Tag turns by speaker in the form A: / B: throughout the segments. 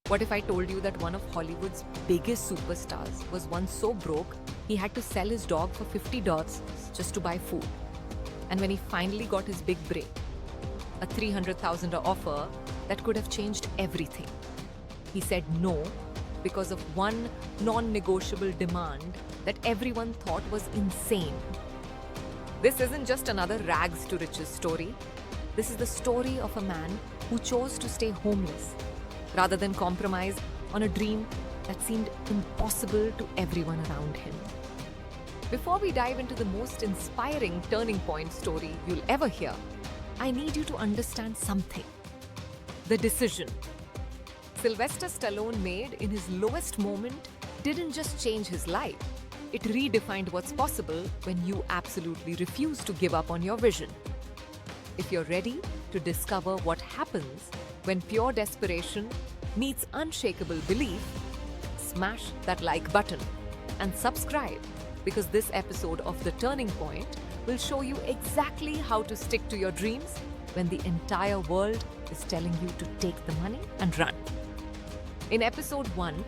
A: What if I told you that one of Hollywood's biggest superstars was once so broke he had to sell his dog for $50 just to buy food? And when he finally got his big break, a $300,000 offer that could have changed everything, he said no because of one non-negotiable demand that everyone thought was insane. This isn't just another rags to riches story. This is the story of a man who chose to stay homeless rather than compromise on a dream that seemed impossible to everyone around him. Before we dive into the most inspiring turning point story you'll ever hear, I need you to understand something. The decision Sylvester Stallone made in his lowest moment didn't just change his life. It redefined what's possible when you absolutely refuse to give up on your vision. If you're ready to discover what happens when pure desperation meets unshakable belief, smash that like button and subscribe, because this episode of The Turning Point will show you exactly how to stick to your dreams when the entire world is telling you to take the money and run. In episode 1,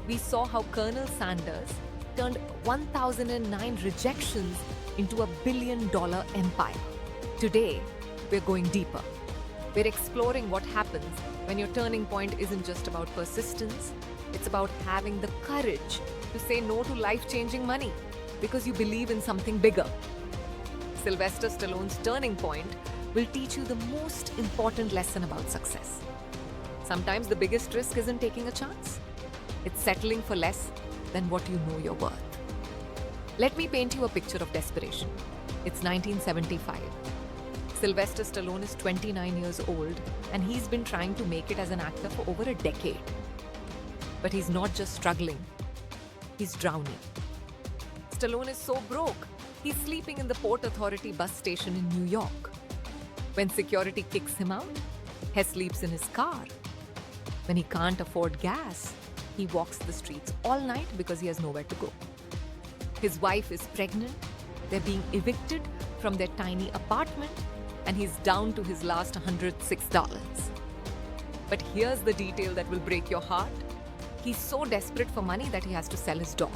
A: we saw how Colonel Sanders turned 1009 rejections into $1 billion empire. Today, we're going deeper. We're exploring what happens when your turning point isn't just about persistence, it's about having the courage to say no to life-changing money because you believe in something bigger. Sylvester Stallone's turning point will teach you the most important lesson about success. Sometimes the biggest risk isn't taking a chance. It's settling for less than what you know you're worth. Let me paint you a picture of desperation. It's 1975. Sylvester Stallone is 29 years old and he's been trying to make it as an actor for over a decade. But he's not just struggling, he's drowning. Stallone is so broke, he's sleeping in the Port Authority bus station in New York. When security kicks him out, he sleeps in his car. When he can't afford gas, he walks the streets all night because he has nowhere to go. His wife is pregnant, they're being evicted from their tiny apartment, and he's down to his last $106. But here's the detail that will break your heart. He's so desperate for money that he has to sell his dog.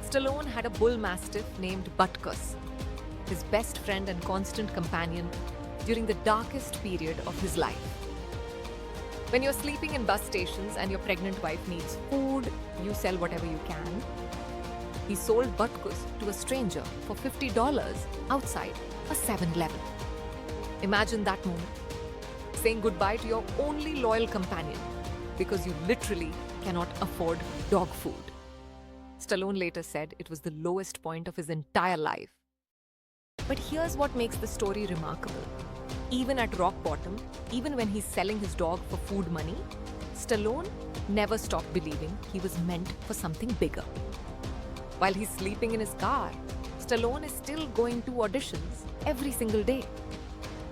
A: Stallone had a bull mastiff named Butkus, his best friend and constant companion during the darkest period of his life. When you're sleeping in bus stations and your pregnant wife needs food, you sell whatever you can. He sold Butkus to a stranger for $50 outside a 7-Eleven. Imagine that moment, saying goodbye to your only loyal companion because you literally cannot afford dog food. Stallone later said it was the lowest point of his entire life. But here's what makes the story remarkable. Even at rock bottom, even when he's selling his dog for food money, Stallone never stopped believing he was meant for something bigger. While he's sleeping in his car, Stallone is still going to auditions every single day.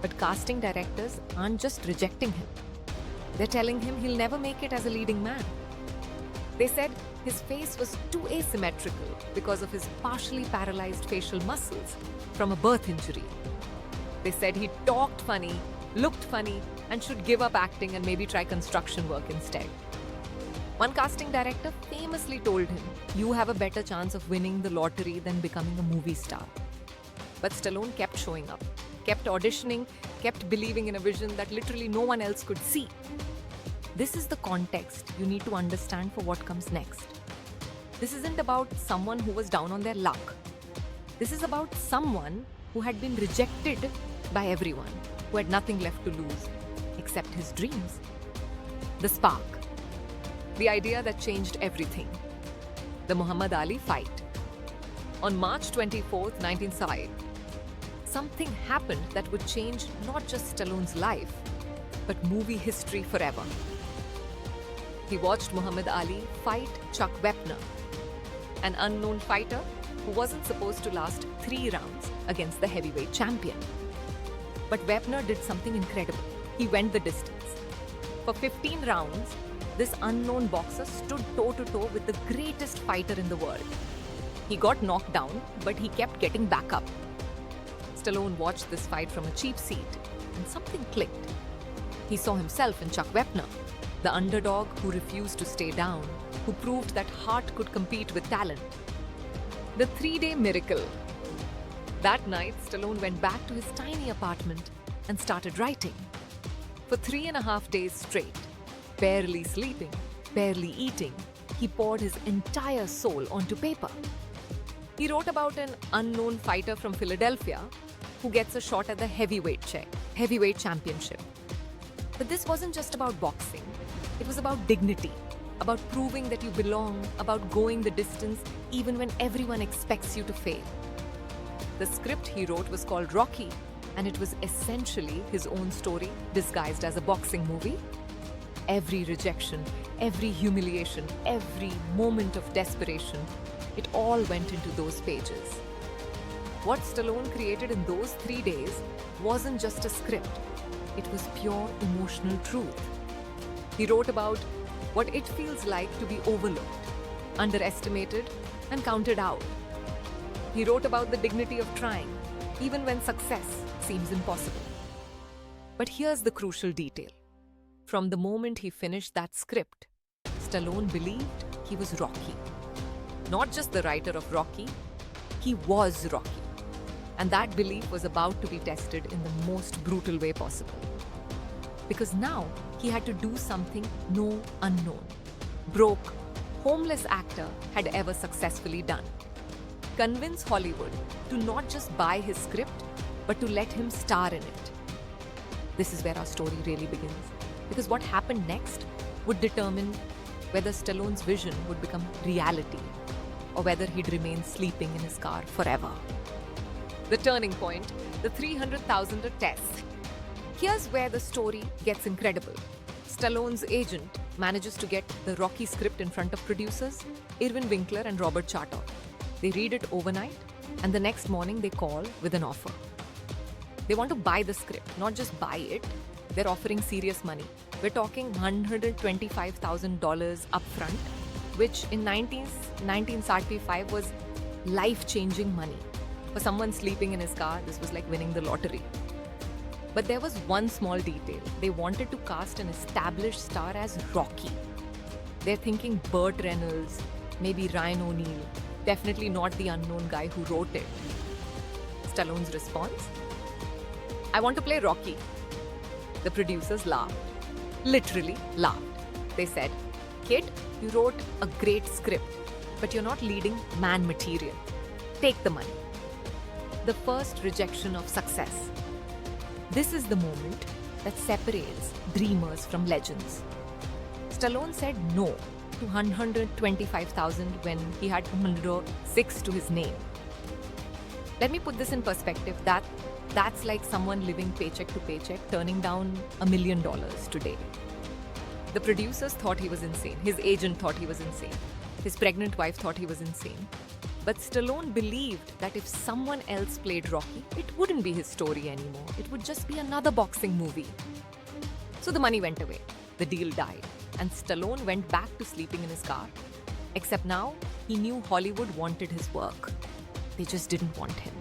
A: But casting directors aren't just rejecting him. They're telling him he'll never make it as a leading man. They said his face was too asymmetrical because of his partially paralyzed facial muscles from a birth injury. They said he talked funny, looked funny, and should give up acting and maybe try construction work instead. One casting director famously told him, "You have a better chance of winning the lottery than becoming a movie star." But Stallone kept showing up, kept auditioning, kept believing in a vision that literally no one else could see. This is the context you need to understand for what comes next. This isn't about someone who was down on their luck. This is about someone who had been rejected by everyone, who had nothing left to lose except his dreams. The spark. The idea that changed everything. The Muhammad Ali fight. On March 24th, 1905, something happened that would change not just Stallone's life, but movie history forever. He watched Muhammad Ali fight Chuck Wepner, an unknown fighter who wasn't supposed to last 3 rounds against the heavyweight champion. But Wepner did something incredible. He went the distance. For 15 rounds, this unknown boxer stood toe-to-toe with the greatest fighter in the world. He got knocked down, but he kept getting back up. Stallone watched this fight from a cheap seat, and something clicked. He saw himself in Chuck Wepner. The underdog who refused to stay down, who proved that heart could compete with talent. The 3-day miracle. That night, Stallone went back to his tiny apartment and started writing. For 3.5 days straight, barely sleeping, barely eating, he poured his entire soul onto paper. He wrote about an unknown fighter from Philadelphia who gets a shot at the heavyweight championship. But this wasn't just about boxing. It was about dignity, about proving that you belong, about going the distance even when everyone expects you to fail. The script he wrote was called Rocky, and it was essentially his own story disguised as a boxing movie. Every rejection, every humiliation, every moment of desperation, it all went into those pages. What Stallone created in those 3 days wasn't just a script. It was pure emotional truth. He wrote about what it feels like to be overlooked, underestimated, and counted out. He wrote about the dignity of trying, even when success seems impossible. But here's the crucial detail. From the moment he finished that script, Stallone believed he was Rocky. Not just the writer of Rocky, he was Rocky. And that belief was about to be tested in the most brutal way possible. Because now he had to do something no unknown, broke, homeless actor had ever successfully done. Convince Hollywood to not just buy his script, but to let him star in it. This is where our story really begins. Because what happened next would determine whether Stallone's vision would become reality or whether he'd remain sleeping in his car forever. The turning point, the $300,000 test. Here's where the story gets incredible. Stallone's agent manages to get the Rocky script in front of producers, Irwin Winkler and Robert Chartor. They read it overnight, and the next morning they call with an offer. They want to buy the script, not just buy it. They're offering serious money. We're talking $125,000 upfront, which in 1975 was life-changing money. For someone sleeping in his car, this was like winning the lottery. But there was one small detail. They wanted to cast an established star as Rocky. They're thinking Burt Reynolds, maybe Ryan O'Neal, definitely not the unknown guy who wrote it. Stallone's response? I want to play Rocky. The producers laughed. Literally laughed. They said, kid, you wrote a great script, but you're not leading man material. Take the money. The first rejection of success. This is the moment that separates dreamers from legends. Stallone said no to $125,000 when he had 106 to his name. Let me put this in perspective. That's like someone living paycheck to paycheck, turning down $1 million today. The producers thought he was insane. His agent thought he was insane. His pregnant wife thought he was insane. But Stallone believed that if someone else played Rocky, it wouldn't be his story anymore. It would just be another boxing movie. So the money went away. The deal died. And Stallone went back to sleeping in his car. Except now, he knew Hollywood wanted his work. They just didn't want him.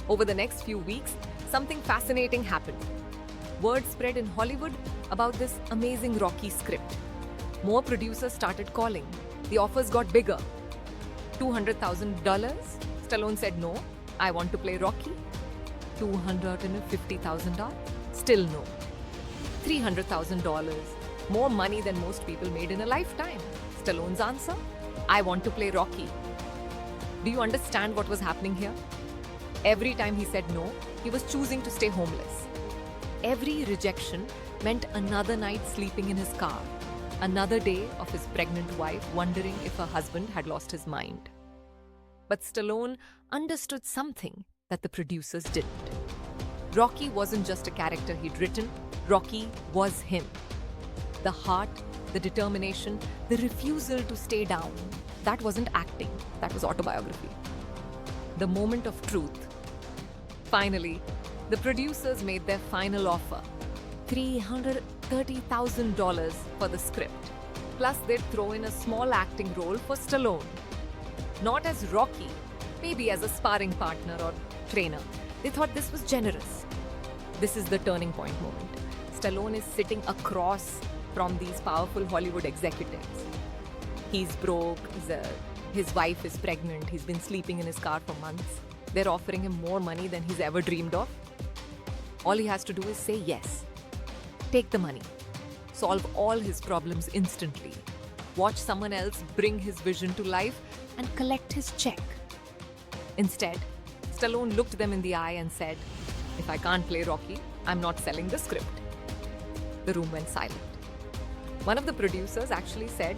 A: Over the next few weeks, something fascinating happened. Word spread in Hollywood about this amazing Rocky script. More producers started calling. The offers got bigger. $200,000? Stallone said no. I want to play Rocky. $250,000? Still no. $300,000. More money than most people made in a lifetime. Stallone's answer? I want to play Rocky. Do you understand what was happening here? Every time he said no, he was choosing to stay homeless. Every rejection meant another night sleeping in his car. Another day of his pregnant wife wondering if her husband had lost his mind. But Stallone understood something that the producers didn't. Rocky wasn't just a character he'd written. Rocky was him. The heart, the determination, the refusal to stay down. That wasn't acting. That was autobiography. The moment of truth. Finally, the producers made their final offer. $330,000 for the script. Plus, they'd throw in a small acting role for Stallone. Not as Rocky, maybe as a sparring partner or trainer. They thought this was generous. This is the turning point moment. Stallone is sitting across from these powerful Hollywood executives. He's broke, his wife is pregnant, he's been sleeping in his car for months. They're offering him more money than he's ever dreamed of. All he has to do is say yes. Take the money. Solve all his problems instantly. Watch someone else bring his vision to life and collect his check. Instead, Stallone looked them in the eye and said, "If I can't play Rocky, I'm not selling the script." The room went silent. One of the producers actually said,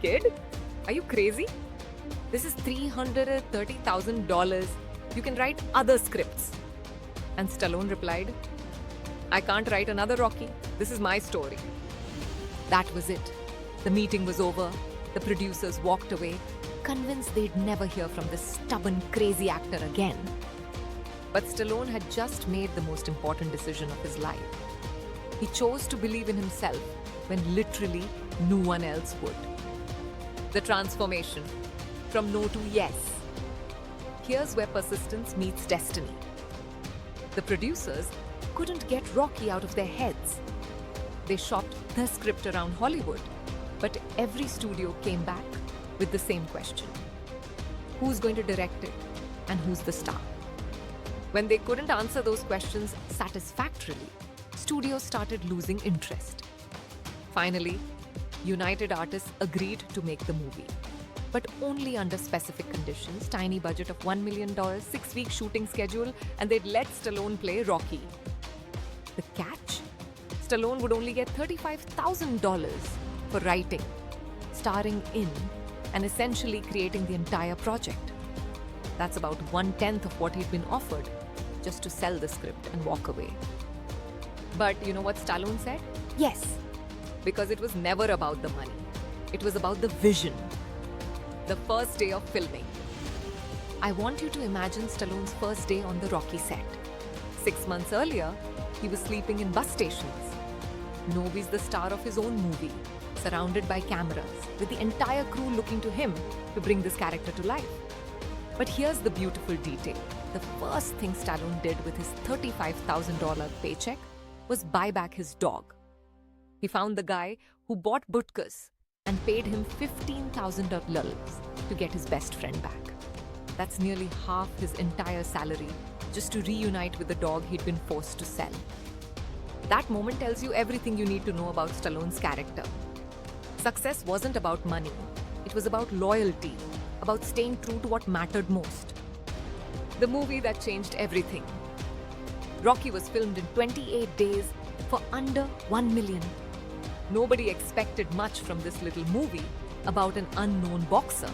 A: "Kid, are you crazy? This is $330,000. You can write other scripts." And Stallone replied, "I can't write another Rocky. This is my story." That was it. The meeting was over. The producers walked away, convinced they'd never hear from this stubborn, crazy actor again. But Stallone had just made the most important decision of his life. He chose to believe in himself when literally no one else would. The transformation from no to yes. Here's where persistence meets destiny. The producers couldn't get Rocky out of their heads. They shopped the script around Hollywood, but every studio came back with the same question: who's going to direct it and who's the star? When they couldn't answer those questions satisfactorily, studios started losing interest. Finally, United Artists agreed to make the movie, but only under specific conditions: tiny budget of $1 million, 6-week shooting schedule, and they'd let Stallone play Rocky. The catch? Stallone would only get $35,000 for writing, starring in, and essentially creating the entire project. That's about 1/10 of what he'd been offered, just to sell the script and walk away. But you know what Stallone said? Yes, because it was never about the money. It was about the vision. The first day of filming. I want you to imagine Stallone's first day on the Rocky set. 6 months earlier, he was sleeping in bus stations. Novi's the star of his own movie, surrounded by cameras, with the entire crew looking to him to bring this character to life. But here's the beautiful detail. The first thing Stallone did with his $35,000 paycheck was buy back his dog. He found the guy who bought Butkus and paid him $15,000 to get his best friend back. That's nearly half his entire salary just to reunite with the dog he'd been forced to sell. That moment tells you everything you need to know about Stallone's character. Success wasn't about money. It was about loyalty, about staying true to what mattered most. The movie that changed everything. Rocky was filmed in 28 days for under $1 million. Nobody expected much from this little movie about an unknown boxer,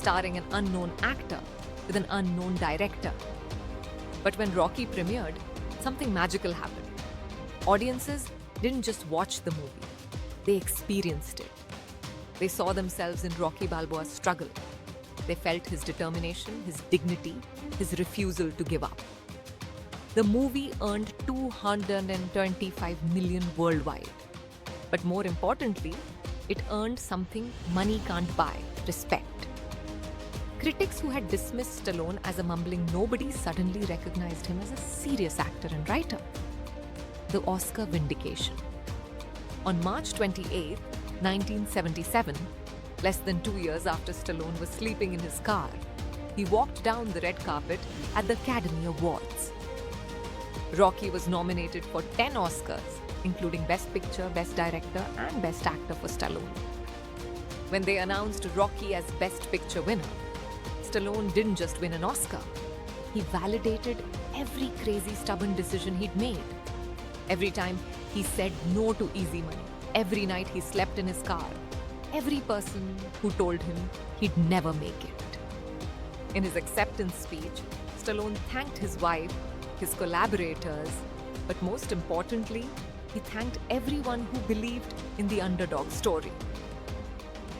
A: starring an unknown actor with an unknown director. But when Rocky premiered, something magical happened. Audiences didn't just watch the movie, they experienced it. They saw themselves in Rocky Balboa's struggle. They felt his determination, his dignity, his refusal to give up. The movie earned $225 million worldwide. But more importantly, it earned something money can't buy: respect. Critics who had dismissed Stallone as a mumbling nobody suddenly recognized him as a serious actor and writer. The Oscar vindication. On March 28, 1977, less than 2 years after Stallone was sleeping in his car, he walked down the red carpet at the Academy Awards. Rocky was nominated for 10 Oscars, including Best Picture, Best Director, and Best Actor for Stallone. When they announced Rocky as Best Picture winner, Stallone didn't just win an Oscar. He validated every crazy, stubborn decision he'd made. Every time he said no to easy money, every night he slept in his car, every person who told him he'd never make it. In his acceptance speech, Stallone thanked his wife, his collaborators, but most importantly, he thanked everyone who believed in the underdog story.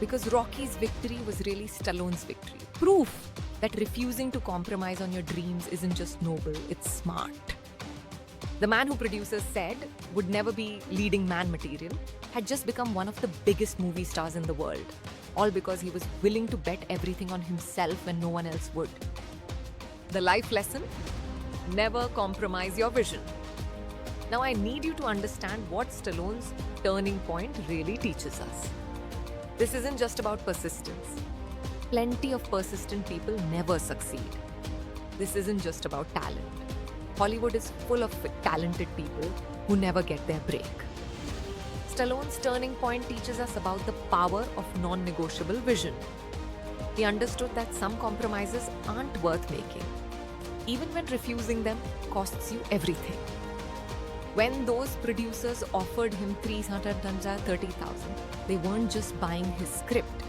A: Because Rocky's victory was really Stallone's victory. Proof that refusing to compromise on your dreams isn't just noble, it's smart. The man who producers said would never be leading man material had just become one of the biggest movie stars in the world, all because he was willing to bet everything on himself when no one else would. The life lesson? Never compromise your vision. Now I need you to understand what Stallone's turning point really teaches us. This isn't just about persistence. Plenty of persistent people never succeed. This isn't just about talent. Hollywood is full of talented people who never get their break. Stallone's turning point teaches us about the power of non-negotiable vision. He understood that some compromises aren't worth making, even when refusing them costs you everything. When those producers offered him $330,000, they weren't just buying his script.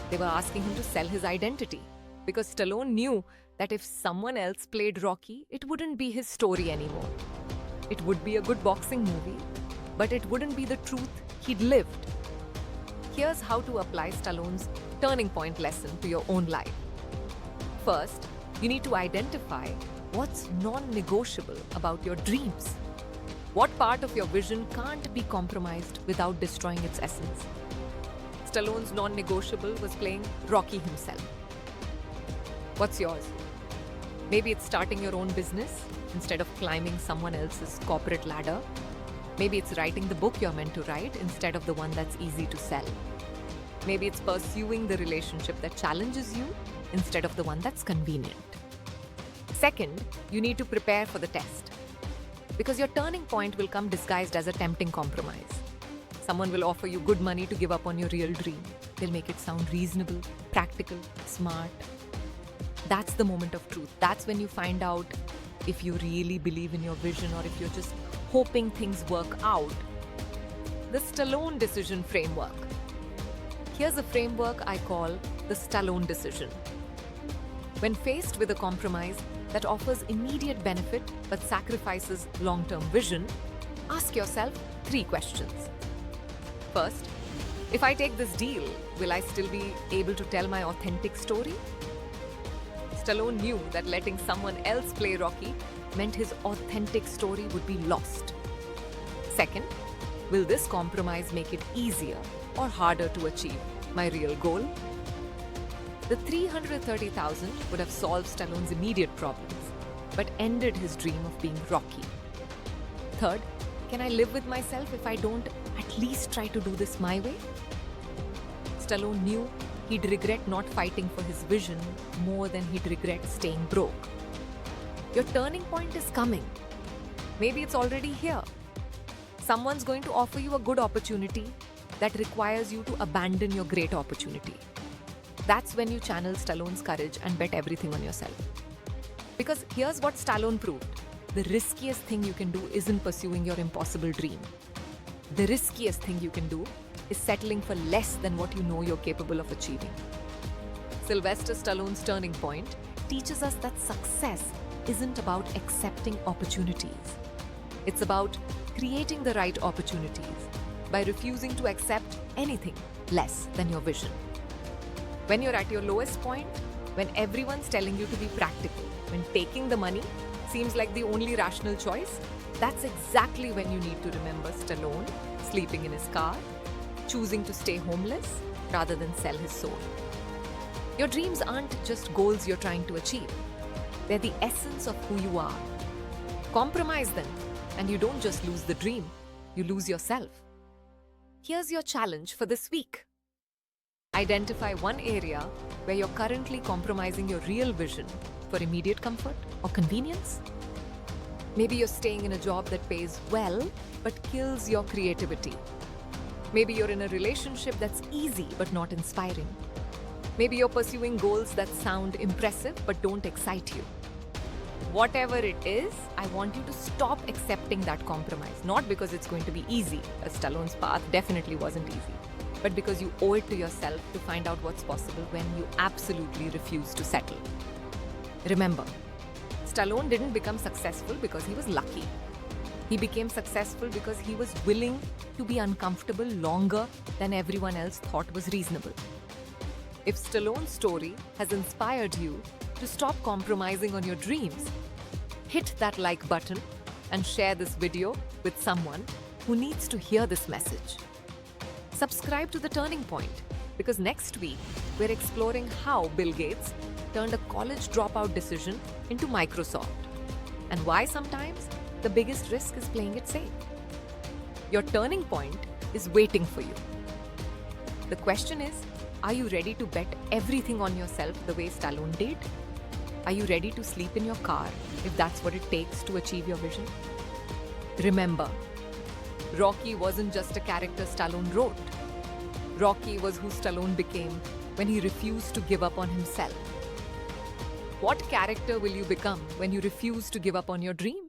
A: They were asking him to sell his identity. Because Stallone knew that if someone else played Rocky, it wouldn't be his story anymore. It would be a good boxing movie, but it wouldn't be the truth he'd lived. Here's how to apply Stallone's turning point lesson to your own life. First, you need to identify what's non-negotiable about your dreams. What part of your vision can't be compromised without destroying its essence? Stallone's non-negotiable was playing Rocky himself. What's yours? Maybe it's starting your own business instead of climbing someone else's corporate ladder. Maybe it's writing the book you're meant to write instead of the one that's easy to sell. Maybe it's pursuing the relationship that challenges you instead of the one that's convenient. Second, you need to prepare for the test. Because your turning point will come disguised as a tempting compromise. Someone will offer you good money to give up on your real dream. They'll make it sound reasonable, practical, smart. That's the moment of truth. That's when you find out if you really believe in your vision or if you're just hoping things work out. The Stallone decision framework. Here's a framework I call the Stallone decision. When faced with a compromise that offers immediate benefit but sacrifices long-term vision, ask yourself 3 questions. First, if I take this deal, will I still be able to tell my authentic story? Stallone knew that letting someone else play Rocky meant his authentic story would be lost. Second, will this compromise make it easier or harder to achieve my real goal? The $330,000 would have solved Stallone's immediate problems, but ended his dream of being Rocky. Third, can I live with myself if I don't at least try to do this my way? Stallone knew he'd regret not fighting for his vision more than he'd regret staying broke. Your turning point is coming. Maybe it's already here. Someone's going to offer you a good opportunity that requires you to abandon your great opportunity. That's when you channel Stallone's courage and bet everything on yourself. Because here's what Stallone proved. The riskiest thing you can do isn't pursuing your impossible dream. The riskiest thing you can do is settling for less than what you know you're capable of achieving. Sylvester Stallone's turning point teaches us that success isn't about accepting opportunities. It's about creating the right opportunities by refusing to accept anything less than your vision. When you're at your lowest point, when everyone's telling you to be practical, when taking the money seems like the only rational choice, that's exactly when you need to remember Stallone sleeping in his car, choosing to stay homeless rather than sell his soul. Your dreams aren't just goals you're trying to achieve. They're the essence of who you are. Compromise them, and you don't just lose the dream, you lose yourself. Here's your challenge for this week. Identify one area where you're currently compromising your real vision for immediate comfort or convenience. Maybe you're staying in a job that pays well but kills your creativity. Maybe you're in a relationship that's easy but not inspiring. Maybe you're pursuing goals that sound impressive but don't excite you. Whatever it is, I want you to stop accepting that compromise. Not because it's going to be easy, as Stallone's path definitely wasn't easy, but because you owe it to yourself to find out what's possible when you absolutely refuse to settle. Remember, Stallone didn't become successful because he was lucky. He became successful because he was willing to be uncomfortable longer than everyone else thought was reasonable. If Stallone's story has inspired you to stop compromising on your dreams, hit that like button and share this video with someone who needs to hear this message. Subscribe to The Turning Point, because next week we're exploring how Bill Gates turned a college dropout decision into Microsoft, and why sometimes the biggest risk is playing it safe. Your turning point is waiting for you. The question is, are you ready to bet everything on yourself the way Stallone did? Are you ready to sleep in your car if that's what it takes to achieve your vision? Remember, Rocky wasn't just a character Stallone wrote. Rocky was who Stallone became when he refused to give up on himself. What character will you become when you refuse to give up on your dream?